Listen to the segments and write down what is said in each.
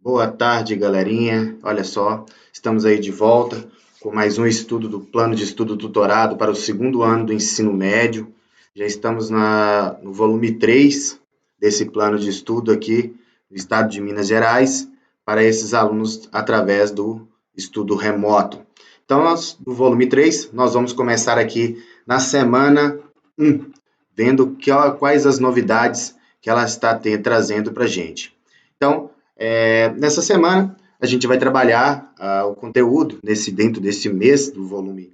Boa tarde, galerinha. Olha só, estamos aí de volta com mais um estudo do plano de estudo tutorado para o segundo ano do ensino médio. Já estamos no volume 3 desse plano de estudo aqui do estado de Minas Gerais para esses alunos através do estudo remoto. Então, no volume 3, nós vamos começar aqui na semana 1, vendo quais as novidades que ela está trazendo para a gente. Então, nessa semana, a gente vai trabalhar o conteúdo dentro desse mês do volume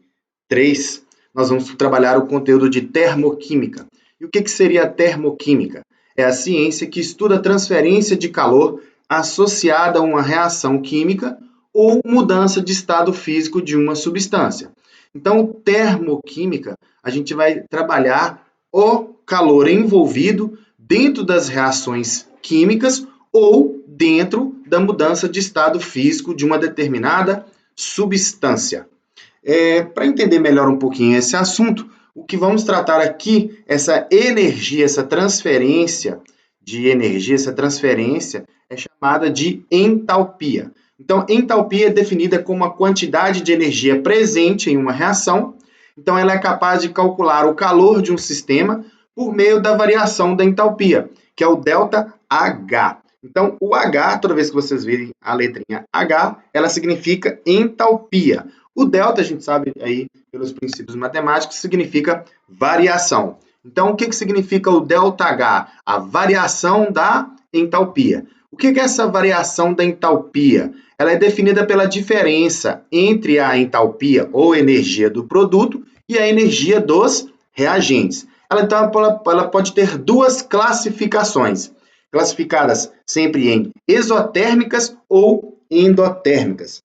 3. Nós vamos trabalhar o conteúdo de termoquímica. E o que seria a termoquímica? É a ciência que estuda a transferência de calor associada a uma reação química ou mudança de estado físico de uma substância. Então, termoquímica, a gente vai trabalhar o calor envolvido dentro das reações químicas ou dentro da mudança de estado físico de uma determinada substância. Para entender melhor um pouquinho esse assunto, o que vamos tratar aqui, essa energia, essa transferência de energia, essa transferência é chamada de entalpia. Então, entalpia é definida como a quantidade de energia presente em uma reação. Então, ela é capaz de calcular o calor de um sistema por meio da variação da entalpia, que é o delta H. Então, o H, toda vez que vocês virem a letrinha H, ela significa entalpia. O delta, a gente sabe aí, pelos princípios matemáticos, significa variação. Então, o que significa o ΔH? A variação da entalpia. O que é essa variação da entalpia? Ela é definida pela diferença entre a entalpia ou energia do produto e a energia dos reagentes. Ela pode ter duas classificações, classificadas sempre em exotérmicas ou endotérmicas.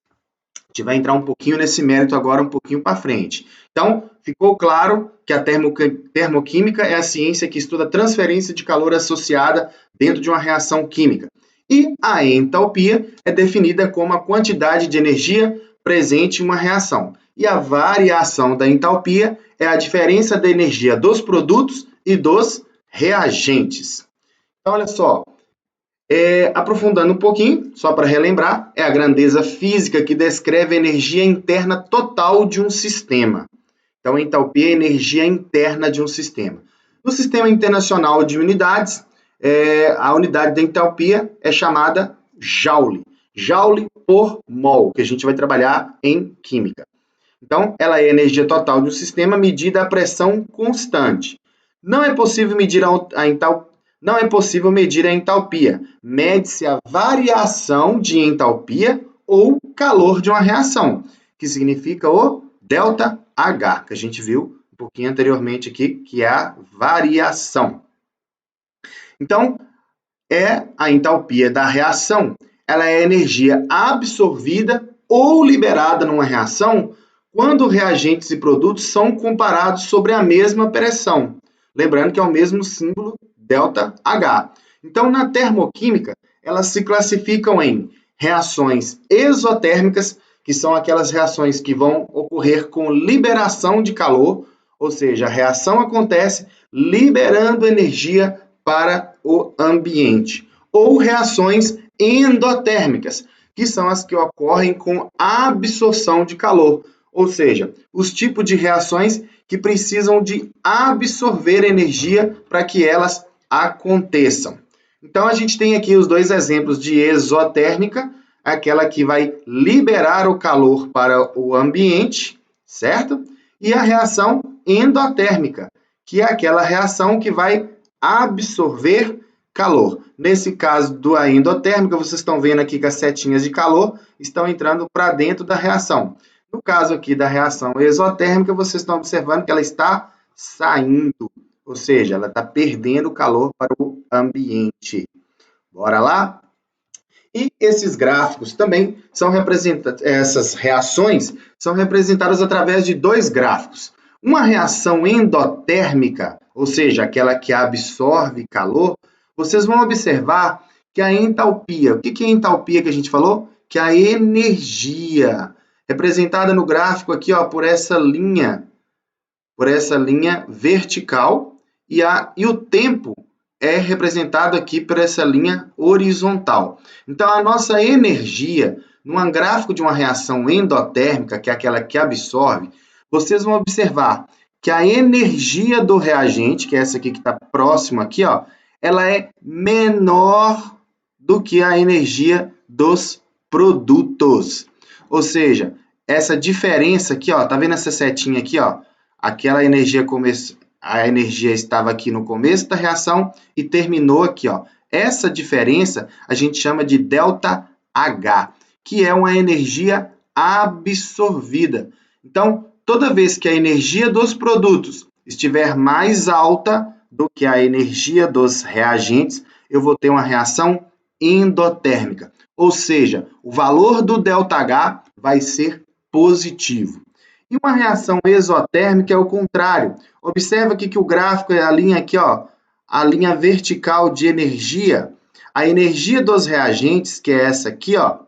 A gente vai entrar um pouquinho nesse mérito agora, um pouquinho para frente. Então, ficou claro que a termoquímica é a ciência que estuda a transferência de calor associada dentro de uma reação química. E a entalpia é definida como a quantidade de energia presente em uma reação. E a variação da entalpia é a diferença da energia dos produtos e dos reagentes. Então, olha só, aprofundando um pouquinho, só para relembrar, é a grandeza física que descreve a energia interna total de um sistema. Então, a entalpia é a energia interna de um sistema. No Sistema Internacional de Unidades, a unidade da entalpia é chamada Joule. Joule por mol, que a gente vai trabalhar em química. Então, ela é a energia total de um sistema medida a pressão constante. Não é possível medir a entalpia. Mede-se a variação de entalpia ou calor de uma reação, que significa o ΔH, que a gente viu um pouquinho anteriormente aqui, que é a variação. Então, a entalpia da reação. Ela é a energia absorvida ou liberada numa reação quando reagentes e produtos são comparados sobre a mesma pressão. Lembrando que é o mesmo símbolo ΔH. Então, na termoquímica, elas se classificam em reações exotérmicas, que são aquelas reações que vão ocorrer com liberação de calor, ou seja, a reação acontece liberando energia para o ambiente. Ou reações endotérmicas, que são as que ocorrem com absorção de calor, ou seja, os tipos de reações que precisam de absorver energia para que elas aconteçam. Então, a gente tem aqui os dois exemplos de exotérmica, aquela que vai liberar o calor para o ambiente, certo? E a reação endotérmica, que é aquela reação que vai absorver calor. Nesse caso da endotérmica, vocês estão vendo aqui que as setinhas de calor estão entrando para dentro da reação. No caso aqui da reação exotérmica, vocês estão observando que ela está saindo, ou seja, ela está perdendo calor para o ambiente. Bora lá? E esses gráficos também são representados, essas reações são representadas através de dois gráficos. Uma reação endotérmica, ou seja, aquela que absorve calor, vocês vão observar que a entalpia, o que é a entalpia que a gente falou? Que é a energia, representada no gráfico aqui, ó, por essa linha vertical, e o tempo é representado aqui por essa linha horizontal. Então, a nossa energia, num gráfico de uma reação endotérmica, que é aquela que absorve, vocês vão observar que a energia do reagente, que é essa aqui que está próxima aqui, ó, ela é menor do que a energia dos produtos. Ou seja, essa diferença aqui, ó, tá vendo essa setinha aqui, ó? Aquela energia a energia estava aqui no começo da reação e terminou aqui, ó. Essa diferença a gente chama de ΔH, que é uma energia absorvida. Então, toda vez que a energia dos produtos estiver mais alta do que a energia dos reagentes, eu vou ter uma reação endotérmica. Ou seja, o valor do ΔH vai ser positivo. E uma reação exotérmica é o contrário. Observa aqui que o gráfico é a linha aqui, ó, a linha vertical de energia. A energia dos reagentes, que é essa aqui, ó,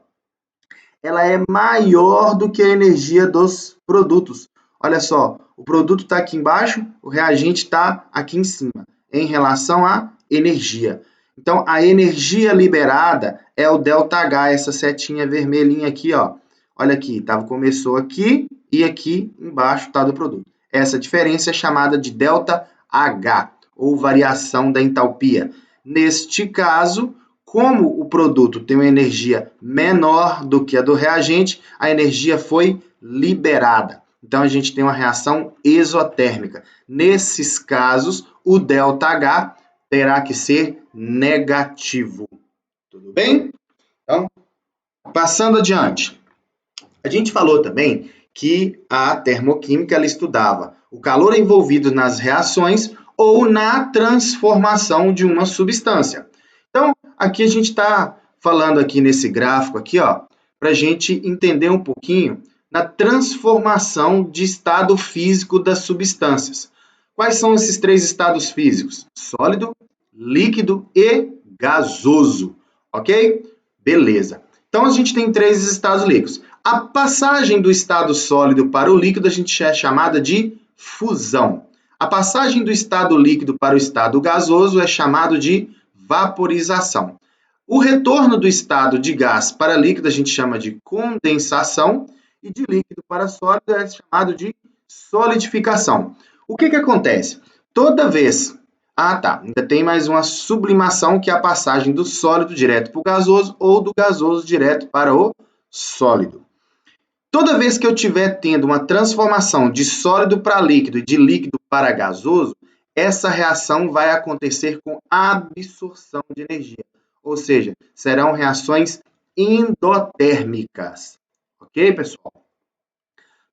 ela é maior do que a energia dos produtos. Olha só, o produto está aqui embaixo, o reagente está aqui em cima, em relação à energia. Então, a energia liberada é o ΔH, essa setinha vermelhinha aqui, ó. Olha aqui, começou aqui e aqui embaixo está do produto. Essa diferença é chamada de ΔH, ou variação da entalpia. Neste caso, como o produto tem uma energia menor do que a do reagente, a energia foi liberada. Então, a gente tem uma reação exotérmica. Nesses casos, o ΔH terá que ser negativo. Tudo bem? Então, passando adiante. A gente falou também que a termoquímica ela estudava o calor envolvido nas reações ou na transformação de uma substância. Então, aqui a gente está falando aqui nesse gráfico aqui, ó, para a gente entender um pouquinho na transformação de estado físico das substâncias. Quais são esses três estados físicos? Sólido, líquido e gasoso, ok? Beleza. Então, a gente tem três estados líquidos. A passagem do estado sólido para o líquido a gente é chamada de fusão. A passagem do estado líquido para o estado gasoso é chamado de vaporização. O retorno do estado de gás para líquido a gente chama de condensação e de líquido para sólido é chamado de solidificação. O que acontece? Toda vez... ainda tem mais uma sublimação que é a passagem do sólido direto para o gasoso ou do gasoso direto para o sólido. Toda vez que eu estiver tendo uma transformação de sólido para líquido e de líquido para gasoso, essa reação vai acontecer com absorção de energia. Ou seja, serão reações endotérmicas. Ok, pessoal?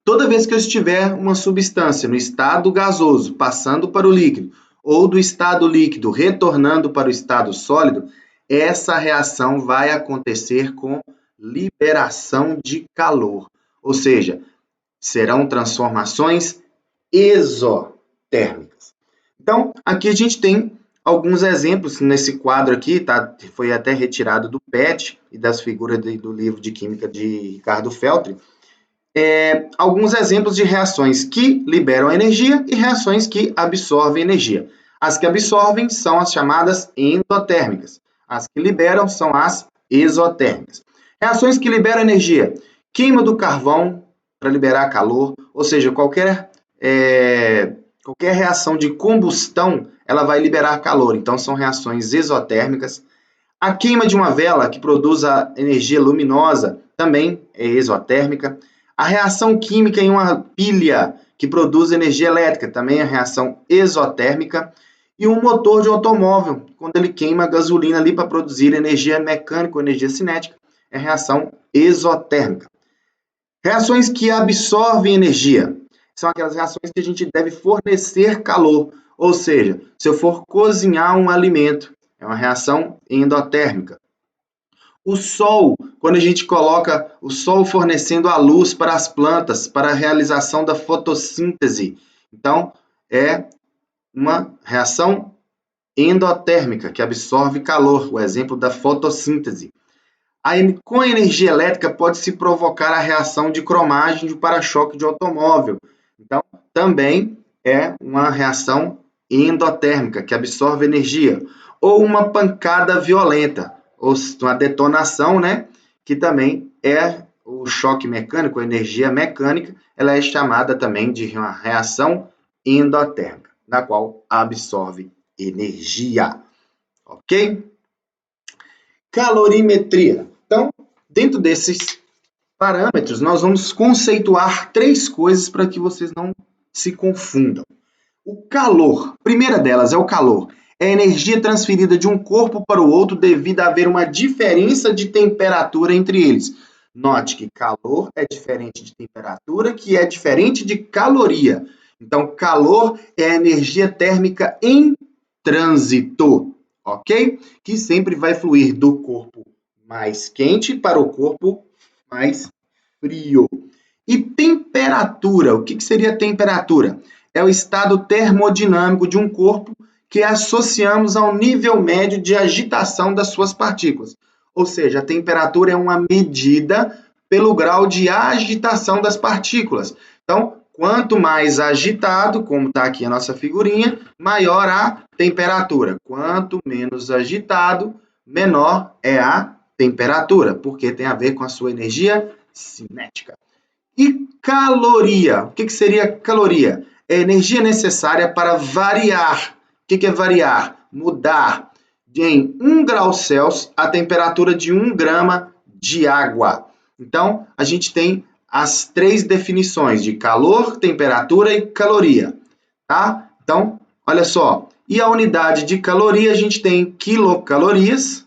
Toda vez que eu estiver uma substância no estado gasoso passando para o líquido ou do estado líquido retornando para o estado sólido, essa reação vai acontecer com liberação de calor. Ou seja, serão transformações exotérmicas. Então, aqui a gente tem alguns exemplos nesse quadro aqui, tá? Foi até retirado do PET e das figuras do livro de Química de Ricardo Feltri. Alguns exemplos de reações que liberam energia e reações que absorvem energia. As que absorvem são as chamadas endotérmicas. As que liberam são as exotérmicas. Reações que liberam energia. Queima do carvão para liberar calor, ou seja, qualquer reação de combustão, ela vai liberar calor. Então, são reações exotérmicas. A queima de uma vela que produz a energia luminosa também é exotérmica. A reação química em uma pilha que produz energia elétrica também é reação exotérmica. E um motor de automóvel, quando ele queima gasolina ali para produzir energia mecânica ou energia cinética, é reação exotérmica. Reações que absorvem energia são aquelas reações que a gente deve fornecer calor. Ou seja, se eu for cozinhar um alimento, é uma reação endotérmica. O sol, quando a gente coloca o sol fornecendo a luz para as plantas, para a realização da fotossíntese. Então, é uma reação endotérmica, que absorve calor, o exemplo da fotossíntese. Com a energia elétrica pode-se provocar a reação de cromagem de para-choque de automóvel. Então, também é uma reação endotérmica, que absorve energia. ou uma pancada violenta, ou uma detonação, né? Que também é o choque mecânico, a energia mecânica, ela é chamada também de uma reação endotérmica, na qual absorve energia, ok? Calorimetria. Então, dentro desses parâmetros, nós vamos conceituar 3 coisas para que vocês não se confundam. O calor, primeira delas é o calor. É a energia transferida de um corpo para o outro devido a haver uma diferença de temperatura entre eles. Note que calor é diferente de temperatura, que é diferente de caloria. Então, calor é a energia térmica em trânsito, ok? Que sempre vai fluir do corpo mais quente para o corpo mais frio. E temperatura, o que seria temperatura? É o estado termodinâmico de um corpo que associamos ao nível médio de agitação das suas partículas. Ou seja, a temperatura é uma medida pelo grau de agitação das partículas. Então, quanto mais agitado, como está aqui a nossa figurinha, maior a temperatura. Quanto menos agitado, menor é a temperatura, porque tem a ver com a sua energia cinética. E caloria? O que seria caloria? É a energia necessária para variar. O que é variar? Mudar em 1 grau Celsius a temperatura de 1 grama de água. Então, a gente tem as 3 definições de calor, temperatura e caloria. Tá? Então, olha só. E a unidade de caloria, a gente tem quilocalorias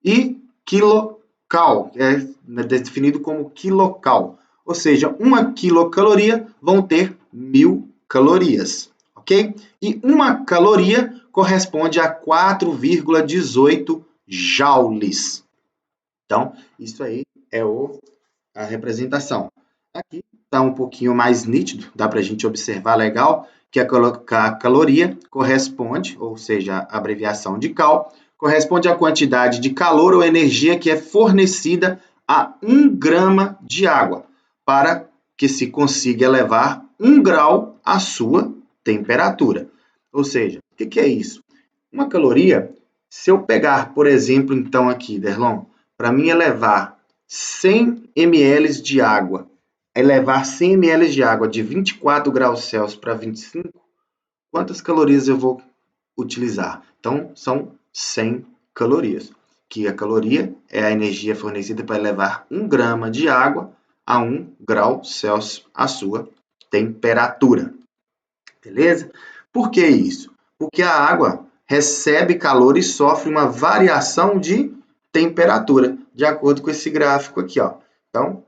e quilocal, que é definido como quilocal. Ou seja, 1 quilocaloria vão ter 1000 calorias, ok? E 1 caloria corresponde a 4,18 joules. Então, isso aí é a representação. Aqui está um pouquinho mais nítido, dá para a gente observar legal que a caloria corresponde, ou seja, a abreviação de cal, corresponde à quantidade de calor ou energia que é fornecida a 1 grama de água, para que se consiga elevar 1 grau a sua temperatura. Ou seja, o que é isso? Uma caloria, se eu pegar, por exemplo, então aqui, Derlon, para mim elevar 100 ml de água, elevar 100 ml de água de 24 graus Celsius para 25, quantas calorias eu vou utilizar? Então, são 100 calorias, que a caloria é a energia fornecida para elevar 1 grama de água a 1 grau Celsius a sua temperatura. Beleza? Por que isso? Porque a água recebe calor e sofre uma variação de temperatura, de acordo com esse gráfico aqui, ó. Então,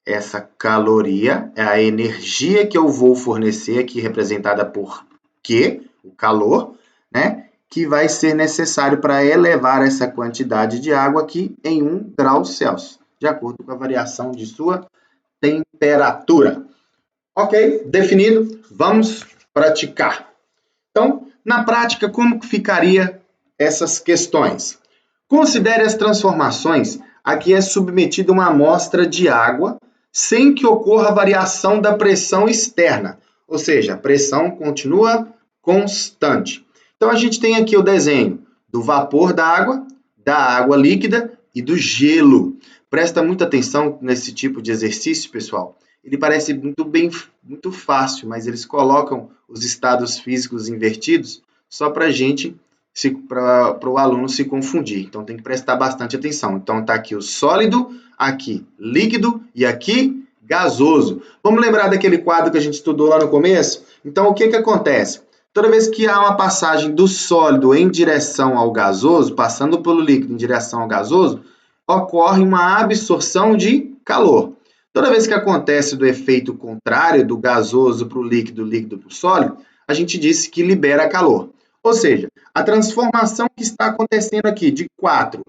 essa caloria é a energia que eu vou fornecer aqui, representada por Q, o calor, né? Que vai ser necessário para elevar essa quantidade de água aqui em 1 grau Celsius, de acordo com a variação de sua temperatura. Ok? Definido? Vamos praticar. Então, na prática, como que ficaria essas questões? Considere as transformações a que é submetida uma amostra de água sem que ocorra variação da pressão externa, ou seja, a pressão continua constante. Então, a gente tem aqui o desenho do vapor da água líquida e do gelo. Presta muita atenção nesse tipo de exercício, pessoal. Ele parece muito fácil, mas eles colocam os estados físicos invertidos só para para o aluno se confundir. Então, tem que prestar bastante atenção. Então, está aqui o sólido, aqui líquido e aqui gasoso. Vamos lembrar daquele quadro que a gente estudou lá no começo? Então, o que acontece? Toda vez que há uma passagem do sólido em direção ao gasoso, passando pelo líquido em direção ao gasoso, ocorre uma absorção de calor. Toda vez que acontece do efeito contrário, do gasoso para o líquido para o sólido, a gente disse que libera calor. Ou seja, a transformação que está acontecendo aqui de 4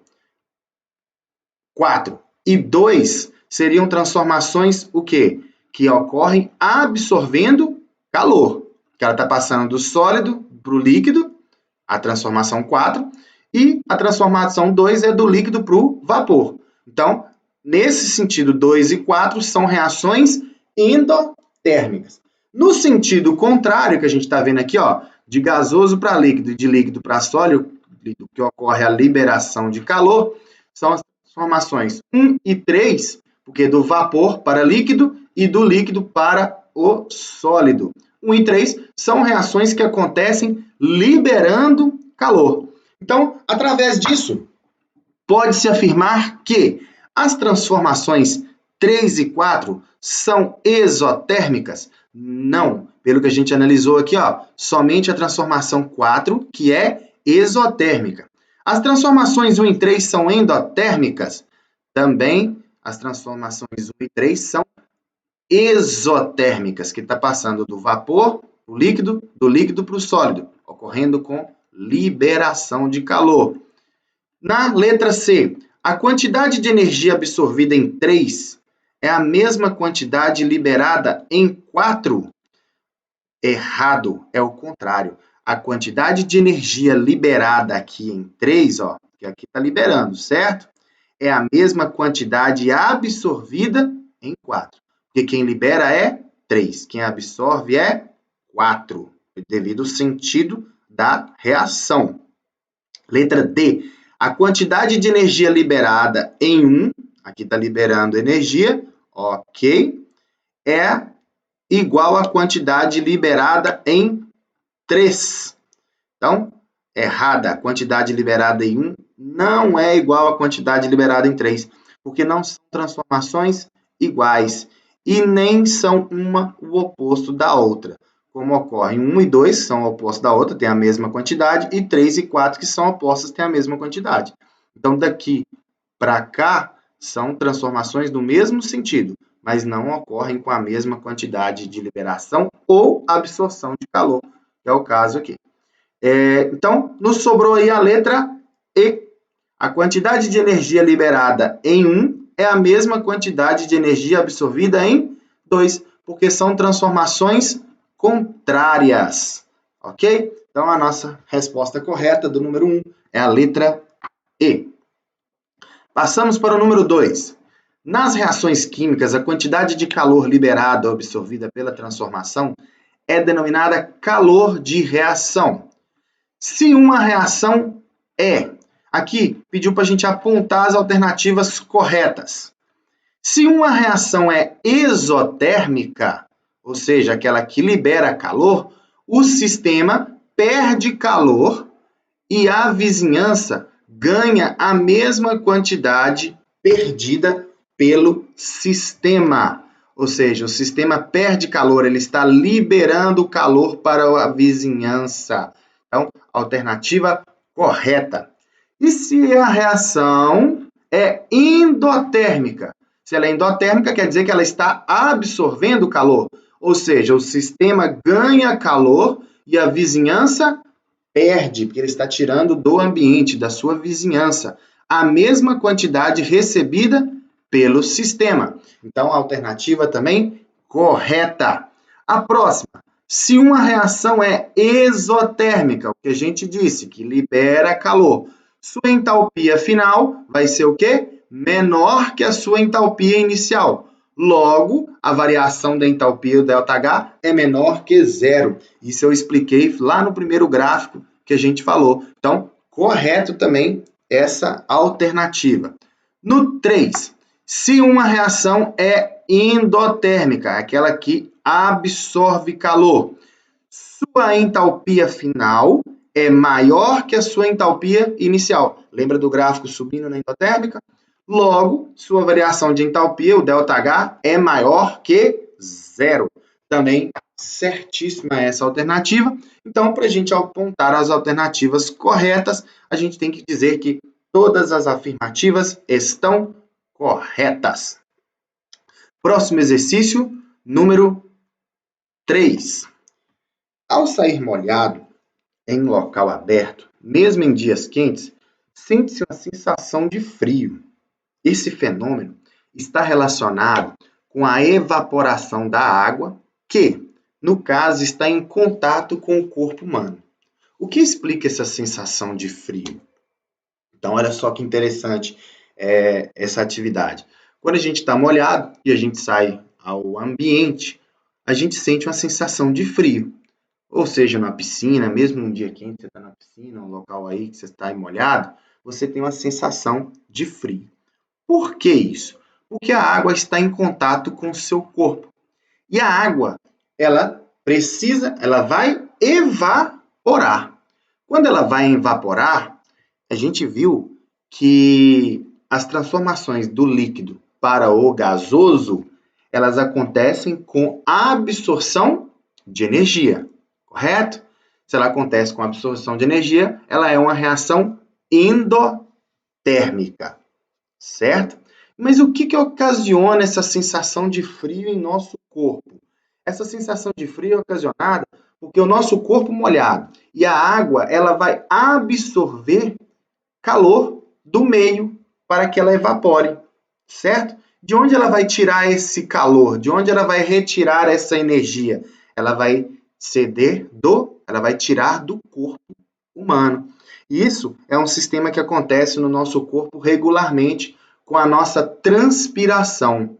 e 2 seriam transformações o quê? Que ocorrem absorvendo calor. Que ela está passando do sólido para o líquido, a transformação 4, e a transformação 2 é do líquido para o vapor. Então, nesse sentido, 2 e 4 são reações endotérmicas. No sentido contrário, que a gente está vendo aqui, ó, de gasoso para líquido e de líquido para sólido, líquido que ocorre a liberação de calor são as transformações 1 e 3, porque do vapor para líquido e do líquido para o sólido. 1 e 3 são reações que acontecem liberando calor. Então, através disso, pode-se afirmar que as transformações 3 e 4 são exotérmicas? Não. Pelo que a gente analisou aqui, somente a transformação 4 que é exotérmica. As transformações 1 e 3 são endotérmicas? Também as transformações 1 e 3 são exotérmicas, que está passando do vapor para o líquido, do líquido para o sólido, ocorrendo com liberação de calor. Na letra C, a quantidade de energia absorvida em 3 é a mesma quantidade liberada em 4? Errado, é o contrário. A quantidade de energia liberada aqui em 3, que aqui está liberando, certo? É a mesma quantidade absorvida em 4. Porque quem libera é 3, quem absorve é 4, devido ao sentido da reação. Letra D. A quantidade de energia liberada em 1, aqui está liberando energia, ok, é igual à quantidade liberada em 3. Então, errada, a quantidade liberada em 1 não é igual à quantidade liberada em 3, porque não são transformações iguais e nem são uma o oposto da outra. Como ocorre 1 e 2 são opostos da outra, têm a mesma quantidade, e 3 e 4 que são opostas têm a mesma quantidade. Então, daqui para cá, são transformações do mesmo sentido, mas não ocorrem com a mesma quantidade de liberação ou absorção de calor, que é o caso aqui. Então, nos sobrou aí a letra E. A quantidade de energia liberada em 1 é a mesma quantidade de energia absorvida em 2, porque são transformações contrárias, ok? Então, a nossa resposta correta do número 1 é a letra E. Passamos para o número 2. Nas reações químicas, a quantidade de calor liberada ou absorvida pela transformação é denominada calor de reação. Se uma reação aqui pediu para a gente apontar as alternativas corretas. Se uma reação é exotérmica, ou seja, aquela que libera calor, o sistema perde calor e a vizinhança ganha a mesma quantidade perdida pelo sistema. Ou seja, o sistema perde calor, ele está liberando calor para a vizinhança. Então, alternativa correta. E se a reação é endotérmica? Se ela é endotérmica, quer dizer que ela está absorvendo calor. Ou seja, o sistema ganha calor e a vizinhança perde, porque ele está tirando do ambiente, da sua vizinhança, a mesma quantidade recebida pelo sistema. Então, a alternativa também correta. A próxima. Se uma reação é exotérmica, o que a gente disse, que libera calor, sua entalpia final vai ser o quê? Menor que a sua entalpia inicial. Logo, a variação da entalpia, o ΔH, é menor que zero. Isso eu expliquei lá no primeiro gráfico que a gente falou. Então, correto também essa alternativa. No 3, se uma reação é endotérmica, aquela que absorve calor, sua entalpia final é maior que a sua entalpia inicial. Lembra do gráfico subindo na endotérmica? Logo, sua variação de entalpia, o ΔH, é maior que zero. Também certíssima essa alternativa. Então, para a gente apontar as alternativas corretas, a gente tem que dizer que todas as afirmativas estão corretas. Próximo exercício, número 3. Ao sair molhado em local aberto, mesmo em dias quentes, sente-se uma sensação de frio. Esse fenômeno está relacionado com a evaporação da água, que, no caso, está em contato com o corpo humano. O que explica essa sensação de frio? Então, olha só que interessante essa atividade. Quando a gente está molhado e a gente sai ao ambiente, a gente sente uma sensação de frio. ou seja, na piscina, mesmo um dia quente, você está na piscina, um local aí que você está molhado, você tem uma sensação de frio. Por que isso? Porque a água está em contato com o seu corpo. E a água, ela vai evaporar. Quando ela vai evaporar, a gente viu que as transformações do líquido para o gasoso, elas acontecem com a absorção de energia, correto? Se ela acontece com a absorção de energia, ela é uma reação endotérmica, certo? Mas o que ocasiona essa sensação de frio em nosso corpo? Essa sensação de frio é ocasionada porque o nosso corpo molhado e a água, ela vai absorver calor do meio para que ela evapore, certo? De onde ela vai tirar esse calor? De onde ela vai retirar essa energia? Ela vai ela vai tirar do corpo humano. E isso é um sistema que acontece no nosso corpo regularmente com a nossa transpiração.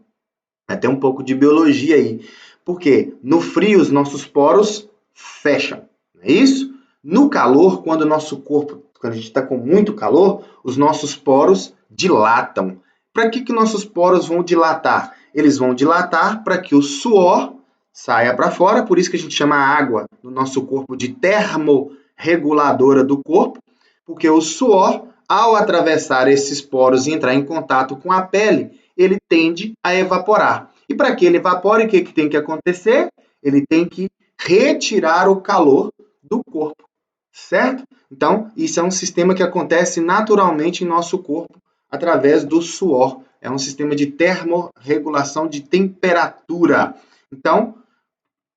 Vai ter um pouco de biologia aí. Porque no frio os nossos poros fecham, não é isso? No calor, quando a gente está com muito calor, os nossos poros dilatam. Para que nossos poros vão dilatar? Eles vão dilatar para que o suor saia para fora, por isso que a gente chama a água do nosso corpo de termorreguladora do corpo, porque o suor, ao atravessar esses poros e entrar em contato com a pele, ele tende a evaporar. E para que ele evapore, o que tem que acontecer? Ele tem que retirar o calor do corpo, certo? Então, isso é um sistema que acontece naturalmente em nosso corpo através do suor. É um sistema de termorregulação de temperatura. Então,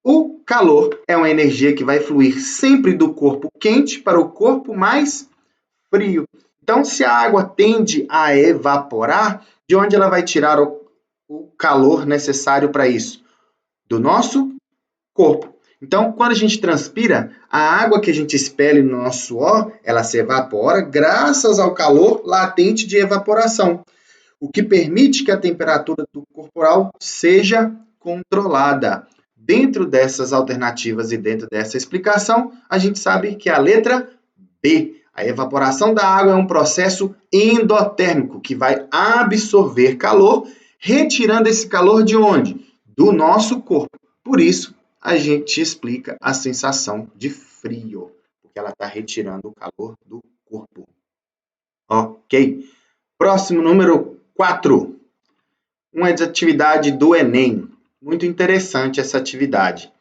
o calor é uma energia que vai fluir sempre do corpo quente para o corpo mais frio. Então, se a água tende a evaporar, de onde ela vai tirar o calor necessário para isso? Do nosso corpo. Então, quando a gente transpira, a água que a gente expele no nosso suor, ela se evapora graças ao calor latente de evaporação, o que permite que a temperatura do corporal seja controlada. Dentro dessas alternativas e dentro dessa explicação, a gente sabe que a letra B, a evaporação da água é um processo endotérmico que vai absorver calor, retirando esse calor de onde? Do nosso corpo. Por isso, a gente explica a sensação de frio, porque ela está retirando o calor do corpo. Ok? Próximo, número 4. Uma atividade do Enem. Muito interessante essa atividade.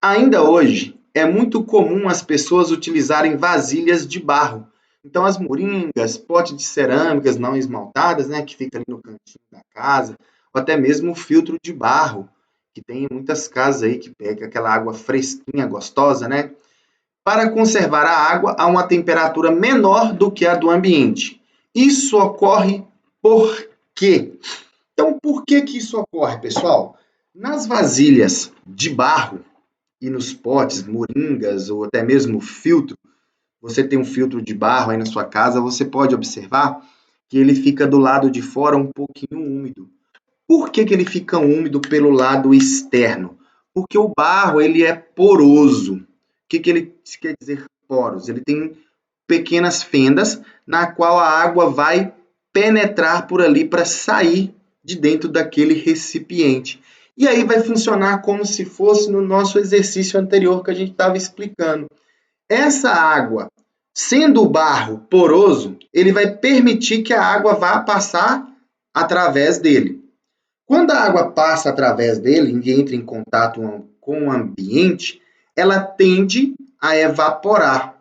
Ainda hoje, é muito comum as pessoas utilizarem vasilhas de barro. Então, as moringas, potes de cerâmicas não esmaltadas, né, que fica ali no cantinho da casa, ou até mesmo o filtro de barro, que tem muitas casas aí que pega aquela água fresquinha, gostosa, né? Para conservar a água a uma temperatura menor do que a do ambiente. Isso ocorre por quê? Então, por que isso ocorre, pessoal? Nas vasilhas de barro e nos potes, moringas ou até mesmo filtro, você tem um filtro de barro aí na sua casa, você pode observar que ele fica do lado de fora um pouquinho úmido. Por que ele fica úmido pelo lado externo? Porque o barro ele é poroso. O que ele quer dizer poros? Ele tem pequenas fendas na qual a água vai penetrar por ali para sair de dentro daquele recipiente. E aí vai funcionar como se fosse no nosso exercício anterior que a gente estava explicando. Essa água, sendo o barro poroso, ele vai permitir que a água vá passar através dele. Quando a água passa através dele e entra em contato com o ambiente, ela tende a evaporar.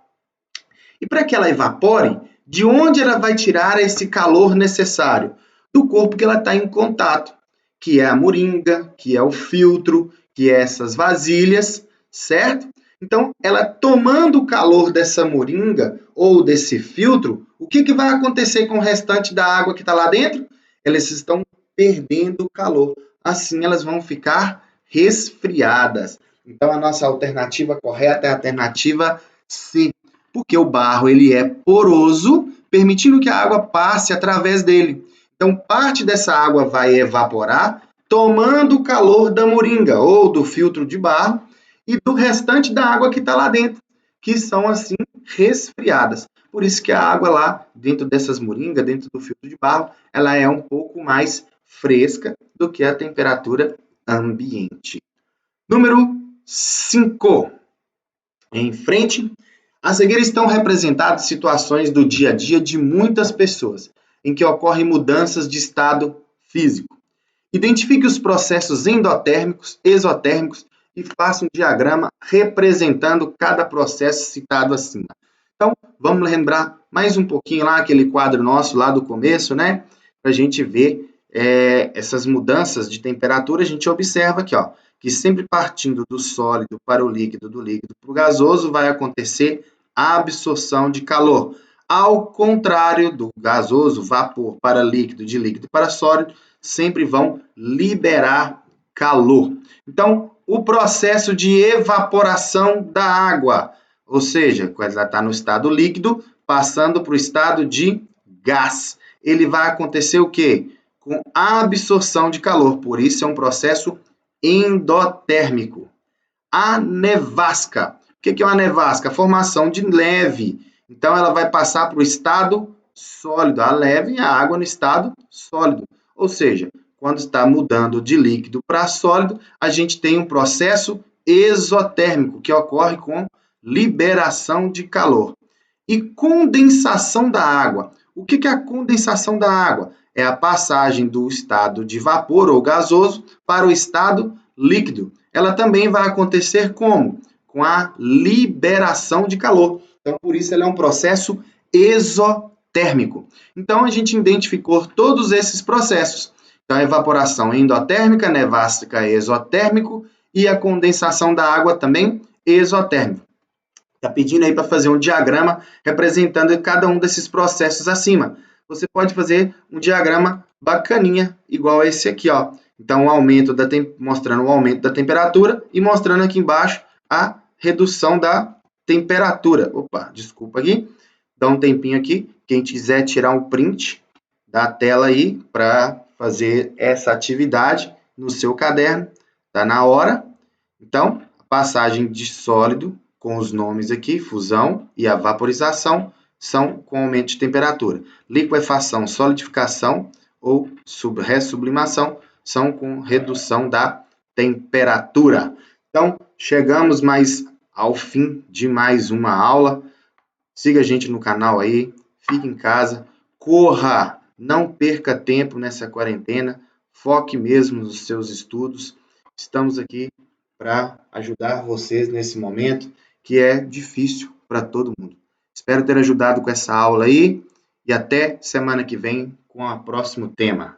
E para que ela evapore, de onde ela vai tirar esse calor necessário? Do corpo que ela está em contato, que é a moringa, que é o filtro, que é essas vasilhas, certo? Então, ela tomando o calor dessa moringa ou desse filtro, o que vai acontecer com o restante da água que está lá dentro? Elas estão perdendo o calor. Assim, elas vão ficar resfriadas. Então, a nossa alternativa correta é a alternativa C, porque o barro ele é poroso, permitindo que a água passe através dele. Então, parte dessa água vai evaporar, tomando o calor da moringa ou do filtro de barro, e do restante da água que está lá dentro, que são assim resfriadas. Por isso que a água lá dentro dessas moringas, dentro do filtro de barro, ela é um pouco mais fresca do que a temperatura ambiente. Número 5. Em frente, a seguir estão representadas situações do dia a dia de muitas pessoas, em que ocorrem mudanças de estado físico. Identifique os processos endotérmicos, exotérmicos e faça um diagrama representando cada processo citado acima. Então, vamos lembrar mais um pouquinho lá aquele quadro nosso lá do começo, né? Para a gente ver essas mudanças de temperatura, a gente observa aqui, ó, que sempre partindo do sólido para o líquido, do líquido para o gasoso, vai acontecer a absorção de calor. Ao contrário do gasoso, vapor para líquido, de líquido para sólido, sempre vão liberar calor. Então, o processo de evaporação da água, ou seja, quando ela está no estado líquido, passando para o estado de gás, ele vai acontecer o quê? Com a absorção de calor, por isso é um processo endotérmico. A nevasca. O que é uma nevasca? A formação de neve. Então, ela vai passar para o estado sólido. A neve é a água no estado sólido. Ou seja, quando está mudando de líquido para sólido, a gente tem um processo exotérmico, que ocorre com liberação de calor. E condensação da água. O que é a condensação da água? É a passagem do estado de vapor ou gasoso para o estado líquido. Ela também vai acontecer como? Com a liberação de calor. Então, por isso, ela é um processo exotérmico. Então, a gente identificou todos esses processos. Então, a evaporação endotérmica, nevástica exotérmico e a condensação da água também exotérmico. Está pedindo aí para fazer um diagrama representando cada um desses processos acima. Você pode fazer um diagrama bacaninha, igual a esse aqui, ó. Então, mostrando o aumento da temperatura e mostrando aqui embaixo a redução da temperatura. Opa, desculpa aqui. Dá um tempinho aqui. Quem quiser tirar um print da tela aí para fazer essa atividade no seu caderno, tá na hora. Então, a passagem de sólido com os nomes aqui, fusão e a vaporização, são com aumento de temperatura. Liquefação, solidificação ou ressublimação são com redução da temperatura. Então, chegamos mais ao fim de mais uma aula. Siga a gente no canal aí, fique em casa, corra, não perca tempo nessa quarentena, foque mesmo nos seus estudos. Estamos aqui para ajudar vocês nesse momento que é difícil para todo mundo. Espero ter ajudado com essa aula aí e até semana que vem com o próximo tema.